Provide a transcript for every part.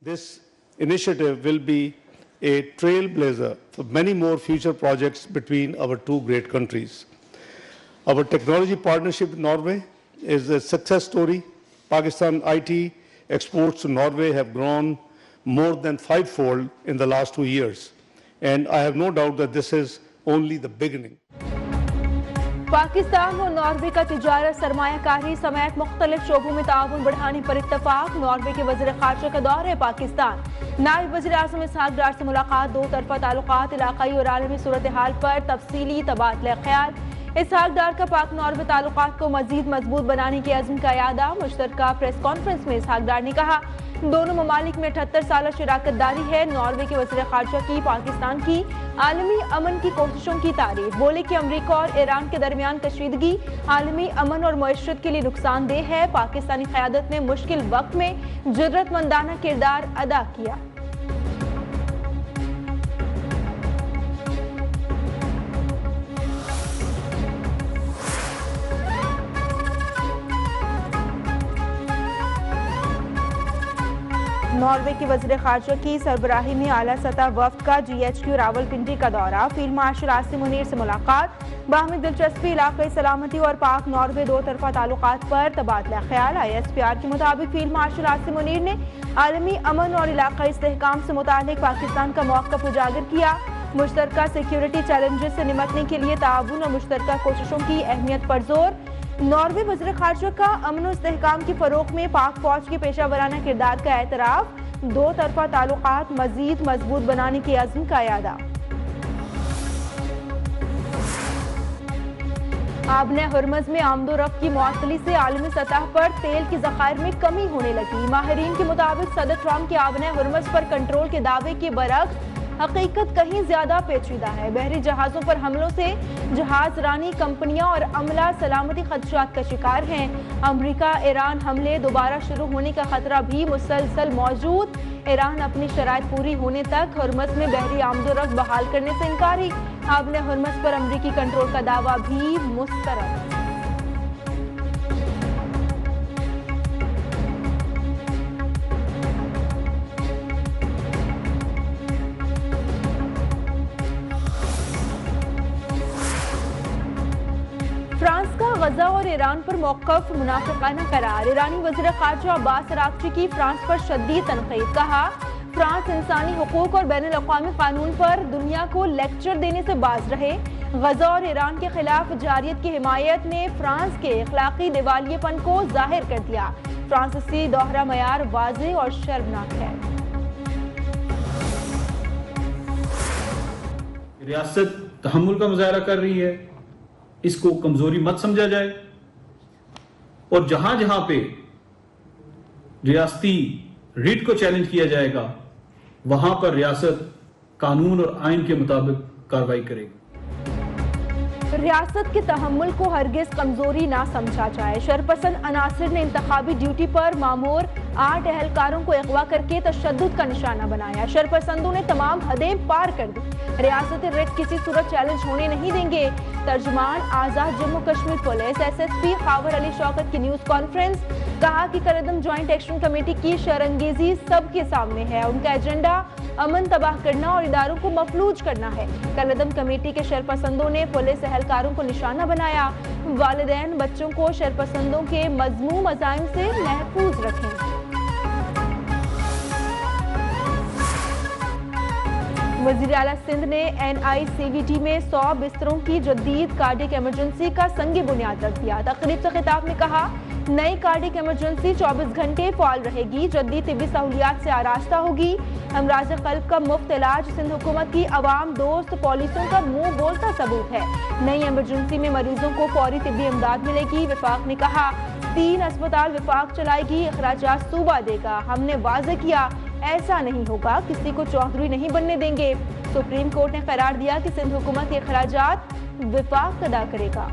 This initiative will be a trailblazer for many more future projects between our two great countries. Our technology partnership with Norway is a success story. Pakistan IT exports to Norway have grown more than fivefold in the last 2 years. And I have no doubt that this is only the beginning. Pakistan और Norway का तिजारत सरमायाकारी समेत मुख्तलिफ शोबों में ताउन बढ़ाने पर इत्तफाक। Norway के वज़ीर ख़ारजा का दौरा पाकिस्तान। नायब वज़ीर आज़म इसहाक डार से मुलाकात। दो तरफ़ा ताल्लुकात, इलाक़ाई और आलमी सूरत हाल पर तफसीली तबादला ख्याल। इसहाक डार का पाक नॉर्वे ताल्लुकात को मज़ीद मजबूत बनाने के अज़्म का यादा। मुश्तरका प्रेस कॉन्फ्रेंस में इसहाक डार ने कहा, दोनों ममालिक में 78 साल शराकत दारी है। नॉर्वे के वज़ीर ख़ारजा की पाकिस्तान की आलमी अमन की कोशिशों की तारीफ। बोले कि अमरीका और ईरान के दरमियान कशीदगी आलमी अमन और मईशत के लिए नुकसानदेह है। पाकिस्तानी क़यादत ने मुश्किल वक्त में जुर्रतमंदाना किरदार अदा किया। नॉर्वे के वज़ीर ख़ारजा की सरबराही में आला सतह वफ़द का GHQ रावलपिंडी का दौरा। फील्ड मार्शल आसिम मुनीर से मुलाकात। बाहमी दिलचस्पी, इलाक़ाई सलामती और पाक नॉर्वे दो तरफ़ा ताल्लुकात पर तबादला ख्याल। ISPR के मुताबिक फील्ड मार्शल आसिम मुनीर ने आलमी अमन और इलाक़ाई इस्तेहकाम से मुतालिक पाकिस्तान का मौक़िफ़ उजागर किया। मुश्तरका सिक्योरिटी चैलेंजेस से निमटने के लिए ताउन और मुश्तरका कोशिशों की अहमियत पर जोर। नॉर्वे वज़ीर ख़ारजा का अमन और इस्तेहकाम की फ़रोग़ में पाक फ़ौज के पेशा वराना किरदार का एतराफ़। दो तरफ़ा ताल्लुकात मज़ीद मजबूत बनाने के अज़्म का यादा। आबने हुर्मज़ में आमदोरफ्त की मुअत्तली से आलमी सतह पर तेल की ज़खायर में कमी होने लगी। माहिरीन के मुताबिक सदर ट्रंप के आबने हुर्मज़ पर कंट्रोल के दावे के बरक्स हकीकत कहीं ज्यादा पेचीदा है। बहरी जहाजों पर हमलों से जहाज रानी कंपनियां और अमला सलामती खदशात का शिकार हैं। अमरीका ईरान हमले दोबारा शुरू होने का खतरा भी मुसलसल मौजूद। ईरान अपनी शराइत पूरी होने तक हुर्मज़ में बहरी आमदोरफ्त बहाल करने से इनकारी। आबने हुर्मज़ पर अमरीकी कंट्रोल का दावा भी मुस्तरद। फ्रांस का गजा और ईरान पर मौक़िफ़ मुनाफ़िक़ाना करार। ईरानी वज़ीर ख़ारजा अब्बास अराग़ची की फ्रांस पर शदीद तनक़ीद। कहा, फ्रांस इंसानी हुकूक़ और बैनुल अक़वामी क़ानून पर दुनिया को लेक्चर देने से बाज रहे। गजा और ईरान के खिलाफ जारियत की हिमायत ने फ्रांस के अख़लाक़ी दिवालियेपन को ज़ाहिर कर दिया। फ्रांसीसी दोहरा मयार वाज़ेह और शर्मनाक है। रियासत तहम्मुल का मुज़ाहरा कर रही है, इसको कमजोरी मत समझा जाए। और जहां जहां पे रियासती रीट को चैलेंज किया जाएगा, वहां पर रियासत कानून और आइन के मुताबिक कार्रवाई करेगी। रियासत के तहम्मुल को हरगिज कमजोरी ना समझा जाए। शरपसंद अनासिर ने इंतखाबी ड्यूटी पर मामूर 8 एहलकारों को अगवा करके तशद्दुद का निशाना बनाया। शरपसंदों ने तमाम हदें पार कर दी। रियासत रेड किसी सूरत चैलेंज होने नहीं देंगे। तर्जुमान आज़ाद जम्मू कश्मीर पुलिस SSP खावर अली शौकत की न्यूज़ कॉन्फ्रेंस। कहा कि कलअदम ज्वाइंट एक्शन कमेटी की शरअंगेजी सबके सामने है। उनका एजेंडा अमन तबाह करना और इदारों को मफलूज करना है। कलअदम कमेटी के शरपसंदों ने पुलिस एहलकारों को निशाना बनाया। वालिदैन बच्चों को शरपसंदों के मज़मूम अज़ाइम से महफूज रखें। वज़ीर आला सिंध ने NICVT में 100 बिस्तरों की जदीद कार्डियक इमरजेंसी का संग बुनियाद रख दिया। तकरीब से खिताब में कहा, नई कार्डियक इमरजेंसी 24 घंटे फाल रहेगी। जदीद तिब्बी सहूलियात से आरास्ता होगी। अमराज क़ल्ब का मुफ्त इलाज सिंध हुकूमत की अवाम दोस्त पॉलिसियों का मुंह बोलता सबूत है। नई इमरजेंसी में मरीजों को फौरी तिब्बी इमदाद मिलेगी। वफाक ने कहा, 3 अस्पताल वफाक चलाएगी, अखराजात सूबा देगा। हमने वाज़ेह किया, ऐसा नहीं होगा, किसी को चौधरी नहीं बनने देंगे। सुप्रीम कोर्ट ने करार दिया कि सिंध हुकूमत के अखराजात वफाक अदा करेगा।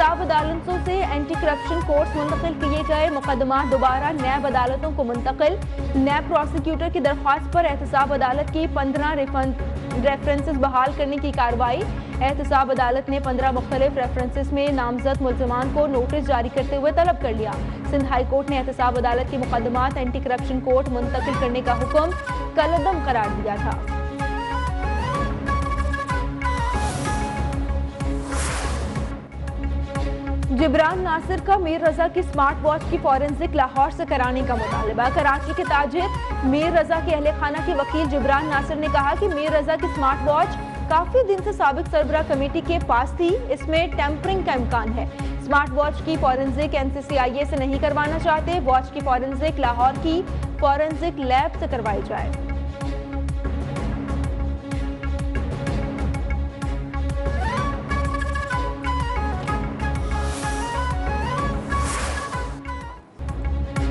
एहतसाब अदालतों से एंटी करप्शन कोर्ट्स मुंतकिल किए गए, मुकदमा दोबारा नैब अदालतों को मुंतकिल। नैब प्रोसिक्यूटर की दरख्वास्त पर एहतसाब अदालत की 15 रेफरेंसेस बहाल करने की कार्रवाई। एहतसाब अदालत ने 15 मुख्तलिफ रेफरेंसेस में नामजद मुल्ज़िमान को नोटिस जारी करते हुए तलब कर लिया। सिंध हाई कोर्ट ने एहतसाब अदालत के मुकदमात एंटी करप्शन कोर्ट मुंतकिल करने का हुक्म कलअदम करार दिया था। जिब्रान नासिर का मीर रजा की स्मार्ट वॉच की फॉरेंसिक लाहौर से कराने का मुतालबा। कराची के ताजिर मीर रजा के अहले खाना के वकील जिब्रान नासिर ने कहा कि मीर रजा की स्मार्ट वॉच काफी दिन से साबिक सरबराह कमेटी के पास थी, इसमें टेम्परिंग का इम्कान है। स्मार्ट वॉच की फॉरेंसिक NCCIA से नहीं करवाना चाहते, वॉच की फॉरेंसिक लाहौर की फॉरेंसिक लैब से करवाई जाए।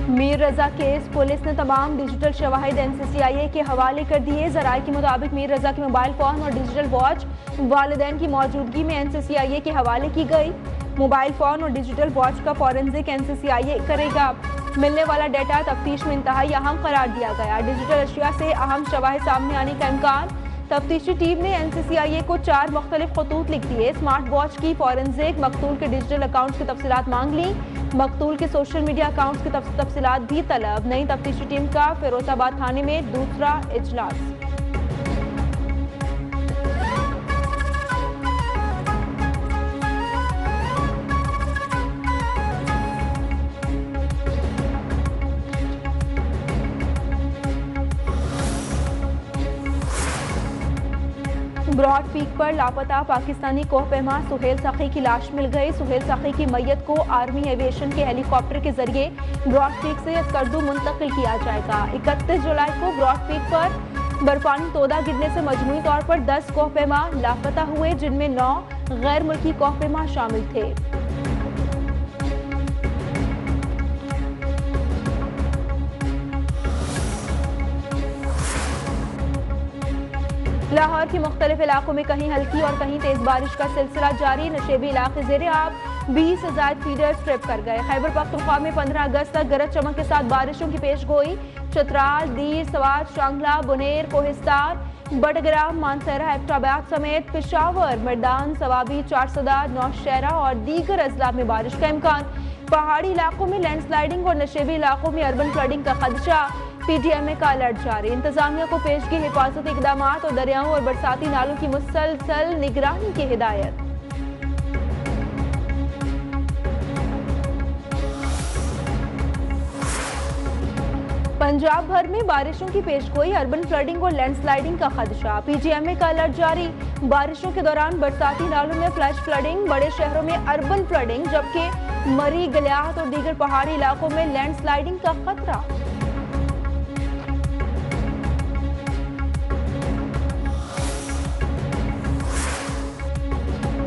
मीर रजा केस पुलिस ने तमाम डिजिटल शवाहिद NCCIA के हवाले कर दिए। जराये के मुताबिक मीर रजा के मोबाइल फोन और डिजिटल वॉच वालिदैन की मौजूदगी में NCCIA के हवाले की गई। मोबाइल फोन और डिजिटल वॉच का फॉरेंसिक NCCIA करेगा। मिलने वाला डेटा तफ्तीश में इंतहाई अहम करार दिया गया। डिजिटल अशिया से अहम शवाहिद सामने आने का इम्कान। तफ्तीशी टीम ने NCCIA को 4 मुख्तलिफ खतूत लिख दिए। स्मार्ट वॉच की फॉरेंसिक, मकतूल के डिजिटल अकाउंट्स की तफसीलात मांग ली, मकतूल के सोशल मीडिया अकाउंट्स की तफसीलात भी तलब। नई तफ्तीशी टीम का फिरोजाबाद थाने में दूसरा इजलास। ब्रॉड पीक पर लापता पाकिस्तानी कोहपेमा सुहेल सखी की लाश मिल गई। सुहेल सखी की मैयत को आर्मी एविएशन के हेलीकॉप्टर के जरिए ब्रॉड पीक से स्कर्दू मुंतकिल किया जाएगा। 31 जुलाई को ब्रॉड पीक पर बर्फानी तोदा गिरने से मजमूई तौर पर 10 कोहपेमा लापता हुए, जिनमें 9 गैर मुल्की कोहपेमा शामिल थे। लाहौर के मुख्तलिफ इलाकों में कहीं हल्की और कहीं तेज बारिश का सिलसिला जारी। नशेबी इलाके ज़ेरे आब 20 से ज़ायद फीडर्स ट्रिप कर गए। खैबर पख्तूनख्वा में 15 अगस्त तक गरज चमक के साथ बारिशों की पेश गोई। चतराल, दीर, सवात, शांगला, बुनेर, कोहिस्तान, बडग्राम, मानसरा, एबटाबाद समेत पिशावर, मर्दान, सवाबी, चारसदा, नौशहरा और दीगर अजला में बारिश का इम्कान। पहाड़ी इलाकों में लैंडस्लाइडिंग और नशेबी इलाकों में अर्बन फ्लडिंग का खदशा। PTMA का अलर्ट जारी। इंतजामिया को पेशगी हिफाजती इकदाम और दरियाओं और बरसाती नालों की मुसलसल निगरानी की हिदायत। पंजाब भर में बारिशों की पेशगोई, अर्बन फ्लडिंग और लैंडस्लाइडिंग का खदशा। PTMA का अलर्ट जारी। बारिशों के दौरान बरसाती नालों में फ्लैश फ्लडिंग, बड़े शहरों में अर्बन फ्लडिंग, जबकि मरी, गलियात और दीगर पहाड़ी इलाकों में लैंडस्लाइडिंग का खतरा।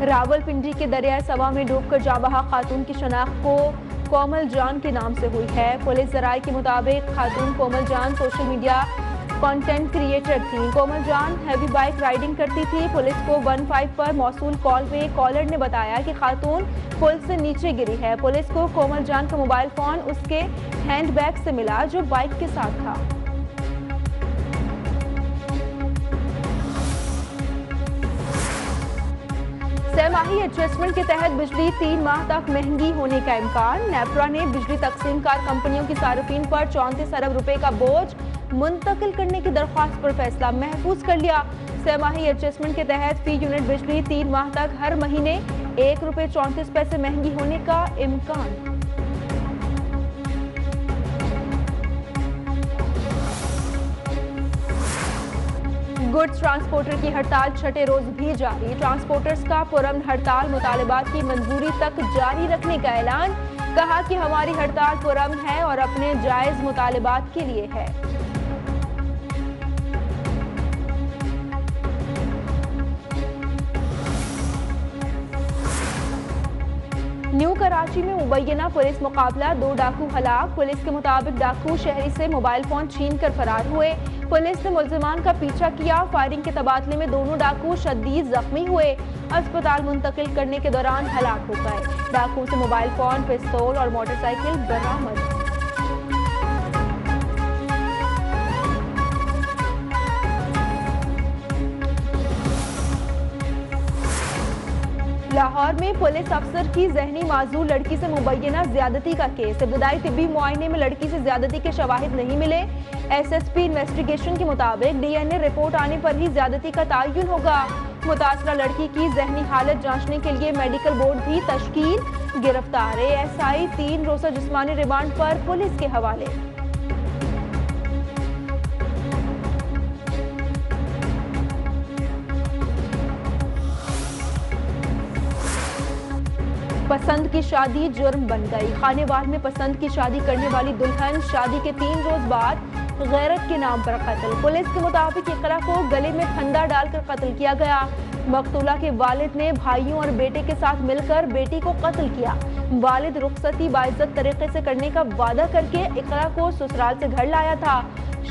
रावलपिंडी के दरियाए सवा में डूबकर जाबहा खातून की शनाख्त को कोमल जान के नाम से हुई है। पुलिस जराये के मुताबिक खातून कोमल जान सोशल मीडिया कंटेंट क्रिएटर थी। कोमल जान हैवी बाइक राइडिंग करती थी। पुलिस को 15 पर मौसूल कॉल में कॉलर ने बताया कि खातून पुल से नीचे गिरी है। पुलिस को कोमल जान का मोबाइल फोन उसके हैंडबैग से मिला जो बाइक के साथ था। सहमाही एडजस्टमेंट के तहत बिजली 3 माह तक महंगी होने का इम्कान। नेपरा ने बिजली तकसीमकार कंपनियों की सार्फिन पर 34 अरब रुपए का बोझ मुंतकिल करने की दरख्वास्त पर फैसला महफूज कर लिया। सहमाही एडजस्टमेंट के तहत फी यूनिट बिजली 3 माह तक हर महीने ₹1.34 महंगी होने का इम्कान। गुड्स ट्रांसपोर्टर की हड़ताल छठे रोज भी जारी। ट्रांसपोर्टर्स का पुरअमन हड़ताल मुतालबात की मंजूरी तक जारी रखने का ऐलान। कहा कि हमारी हड़ताल पुरअमन है और अपने जायज मुतालबात के लिए है। न्यू कराची में मुबैना पुलिस मुकाबला, 2 डाकू हलाक। पुलिस के मुताबिक डाकू शहरी से मोबाइल फोन छीन कर फरार हुए। पुलिस ने मुलजिमान का पीछा किया। फायरिंग के तबादले में दोनों डाकू शदीद जख्मी हुए, अस्पताल मुंतकिल करने के दौरान हलाक हो गए। डाकुओं से मोबाइल फोन, पिस्तौल और मोटरसाइकिल बरामद। लाहौर में पुलिस अफसर की जहनी माजूर लड़की से मुबैना ज्यादती का केस। इब्तदाई तिब्बी मुआयने में लड़की से ज्यादती के शवाहिद नहीं मिले। एसएसपी इन्वेस्टिगेशन के मुताबिक डीएनए रिपोर्ट आने पर ही ज्यादती का तयन होगा। मुतासरा लड़की की जहनी हालत जांचने के लिए मेडिकल बोर्ड भी तश्कील। गिरफ्तार एएसआई 3 रोजा जिस्मानी रिमांड पर पुलिस के हवाले। पसंद की शादी जुर्म बन गई। खानेवाल में पसंद की शादी करने वाली दुल्हन शादी के 3 रोज बाद गैरत के नाम पर कत्ल। पुलिस के मुताबिक इकरा को गले में फंदा डालकर कत्ल किया गया। मकतूला के वालिद ने भाइयों और बेटे के साथ मिलकर बेटी को कत्ल किया। वालिद रुखसती बाइज्जत तरीके से करने का वादा करके इकरा को ससुराल से घर लाया था।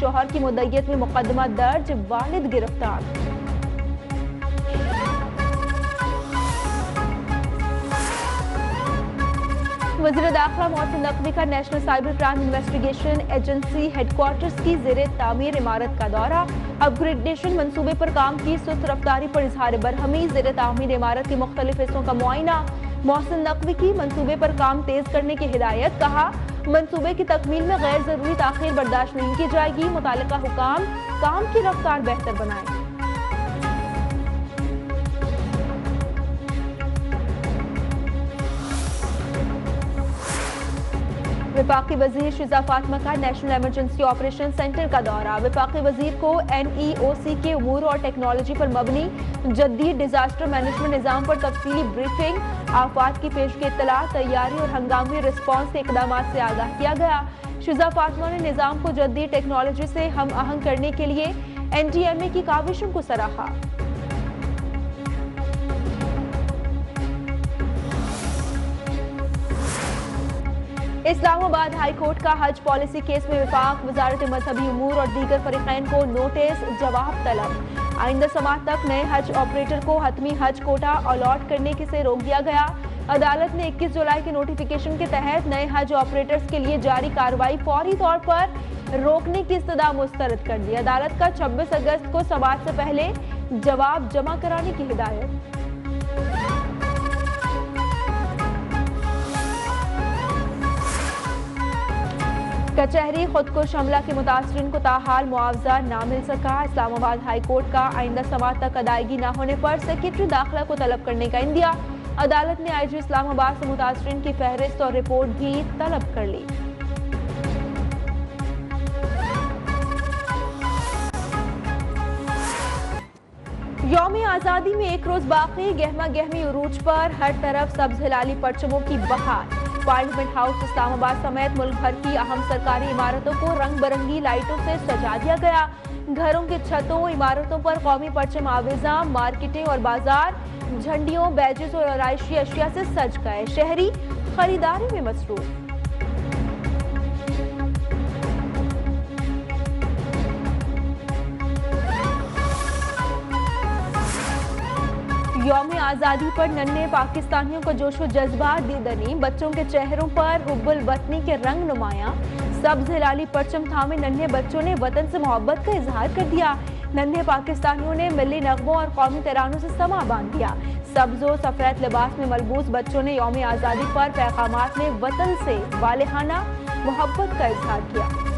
शोहर की मुद्दत में मुकदमा दर्ज, वालिद गिरफ्तार। वज़ीर दाखिला मोहसिन नकवी का national cyber crime investigation agency headquarters की ज़ेरे तामीर इमारत का दौरा। अपग्रेडेशन मंसूबे पर काम की सुस्त रफ्तारी पर इजहार बरहमी। ज़ेरे तामीर इमारत के मुख्तलिफ हिस्सों का मुआयना। मोहसिन नकवी की मंसूबे पर काम तेज करने की हिदायत। कहा, मंसूबे की तकमील में गैर जरूरी ताखीर बर्दाश्त नहीं की जाएगी। मुतालिका हुकाम काम की रफ्तार बेहतर बनाएं। विफाकी वजीर शिजा फातिमा का नेशनल इमरजेंसी ऑपरेशन सेंटर का दौरा। विफाकी वजीर को NEOC के उमूर और टेक्नोलॉजी पर मबनी जदीद डिजास्टर मैनेजमेंट निज़ाम पर तफसीली ब्रीफिंग, आफात की पेश की इत्तला, तैयारी और हंगामी रिस्पॉन्स के इकदाम से आगाह किया गया। शिजा फातिमा ने निज़ाम को जदीद टेक्नोलॉजी से हम आहंग करने के लिए NDMA की काविशों को सराहा। इस्लामाबाद हाई कोर्ट का हज पॉलिसी केस में विफाक, वजारत मजहबी उमूर और दीगर फरीकैन को नोटिस, जवाब तलब। आइंदा समात तक नए हज ऑपरेटर को हतमी हज कोटा अलॉट करने से रोक दिया गया। अदालत ने 21 जुलाई के नोटिफिकेशन के तहत नए हज ऑपरेटर्स के लिए जारी कार्रवाई फौरी तौर पर रोकने की इस्तदा मुस्तरद कर दी। अदालत का 26 अगस्त को समात से पहले जवाब जमा कराने की हिदायत। कचहरी खुद को हमला के मुतासरीन को ताहाल मुआवजा ना मिल सका। इस्लामाबाद हाई कोर्ट का आइंदा समात तक अदायगी न होने पर सेक्रेटरी दाखिला को तलब करने का इंदिया। अदालत ने IG इस्लामाबाद से मुतासरीन की फहरिस्त और रिपोर्ट भी तलब कर ली। यौम आज़ादी में एक रोज बाकी, गहमा गहमी उरूज पर हर तरफ सब्ज हिलाली परचमों की बहार। पार्लियामेंट हाउस इस्लामाबाद समेत मुल्क भर की अहम सरकारी इमारतों को रंग बिरंगी लाइटों से सजा दिया गया। घरों की छतों, इमारतों पर कौमी परचम आवेजा, मार्केटें और बाजार झंडियों, बैजेस और आराइशी अशिया से सज गए। शहरी खरीदारी में मसरूफ। यौम आज़ादी पर नन्हे पाकिस्तानियों को जोशो जज्बा, दीदनी बच्चों के चेहरों पर हुब्बुल वतनी के रंग नुमाया। सब्ज हिलाली परचम थामे नन्हे बच्चों ने वतन से मोहब्बत का इजहार कर दिया। नन्हे पाकिस्तानियों ने मिली नगमों और कौमी तरानों से समा बांध दिया। सब्जो सफेद लिबास में मलबूस बच्चों ने यौम आज़ादी पर पैगामात में वतन से वालिहाना मोहब्बत का इजहार किया।